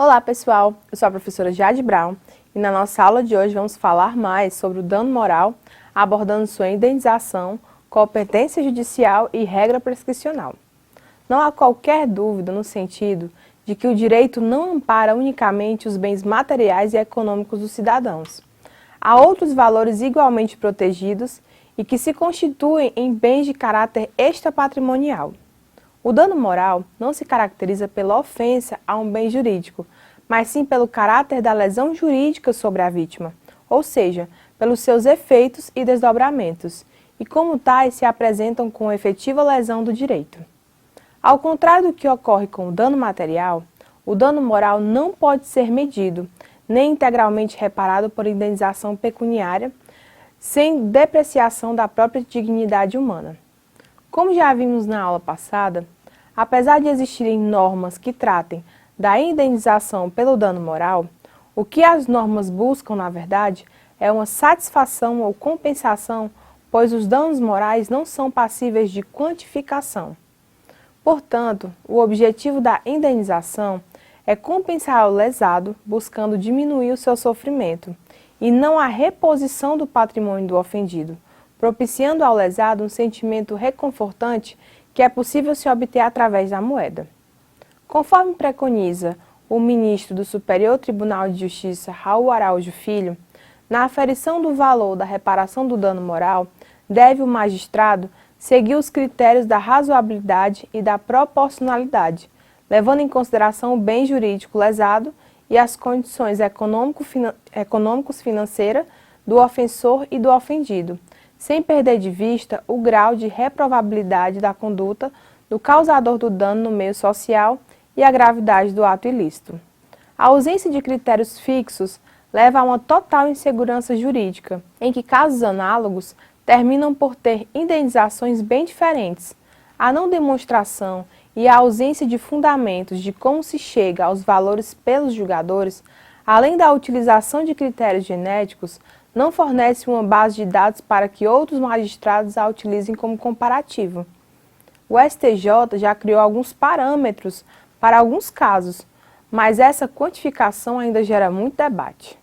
Olá pessoal, eu sou a professora Jade Brown e na nossa aula de hoje vamos falar mais sobre o dano moral, abordando sua indenização, competência judicial e regra prescricional. Não há qualquer dúvida no sentido de que o direito não ampara unicamente os bens materiais e econômicos dos cidadãos. Há outros valores igualmente protegidos e que se constituem em bens de caráter extrapatrimonial. O dano moral não se caracteriza pela ofensa a um bem jurídico, mas sim pelo caráter da lesão jurídica sobre a vítima, ou seja, pelos seus efeitos e desdobramentos, e como tais se apresentam com efetiva lesão do direito. Ao contrário do que ocorre com o dano material, o dano moral não pode ser medido, nem integralmente reparado por indenização pecuniária, sem depreciação da própria dignidade humana. Como já vimos na aula passada, apesar de existirem normas que tratem da indenização pelo dano moral, o que as normas buscam, na verdade, é uma satisfação ou compensação, pois os danos morais não são passíveis de quantificação. Portanto, o objetivo da indenização é compensar o lesado, buscando diminuir o seu sofrimento, e não a reposição do patrimônio do ofendido, propiciando ao lesado um sentimento reconfortante que é possível se obter através da moeda. Conforme preconiza o ministro do Superior Tribunal de Justiça, Raul Araújo Filho, na aferição do valor da reparação do dano moral, deve o magistrado seguir os critérios da razoabilidade e da proporcionalidade, levando em consideração o bem jurídico lesado e as condições econômicos-financeiras do ofensor e do ofendido, sem perder de vista o grau de reprovabilidade da conduta do causador do dano no meio social e a gravidade do ato ilícito. A ausência de critérios fixos leva a uma total insegurança jurídica, em que casos análogos terminam por ter indenizações bem diferentes. A não demonstração e a ausência de fundamentos de como se chega aos valores pelos julgadores, além da utilização de critérios genéticos, não fornece uma base de dados para que outros magistrados a utilizem como comparativo. O STJ já criou alguns parâmetros para alguns casos, mas essa quantificação ainda gera muito debate.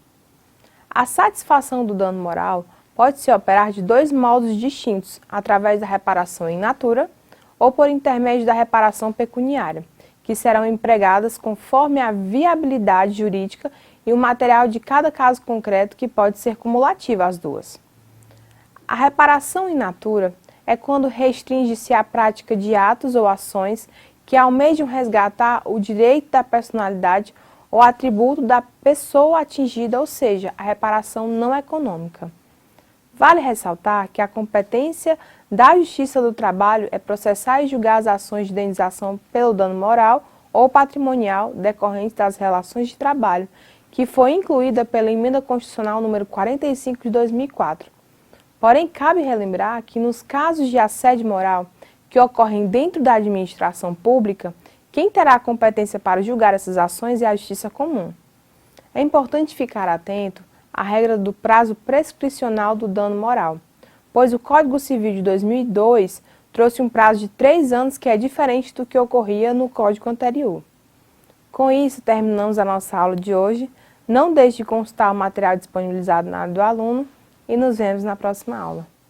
A satisfação do dano moral pode se operar de dois modos distintos, através da reparação in natura ou por intermédio da reparação pecuniária, que serão empregadas conforme a viabilidade jurídica e o material de cada caso concreto, que pode ser cumulativa às duas. A reparação in natura é quando restringe-se a prática de atos ou ações que almejam resgatar o direito da personalidade ou atributo da pessoa atingida, ou seja, a reparação não econômica. Vale ressaltar que a competência da Justiça do Trabalho é processar e julgar as ações de indenização pelo dano moral ou patrimonial decorrentes das relações de trabalho, que foi incluída pela Emenda Constitucional número 45 de 2004. Porém, cabe relembrar que nos casos de assédio moral que ocorrem dentro da administração pública, quem terá a competência para julgar essas ações é a Justiça Comum. É importante ficar atento à regra do prazo prescricional do dano moral, pois o Código Civil de 2002 trouxe um prazo de 3 anos, que é diferente do que ocorria no Código anterior. Com isso, terminamos a nossa aula de hoje. Não deixe de consultar o material disponibilizado na área do aluno e nos vemos na próxima aula.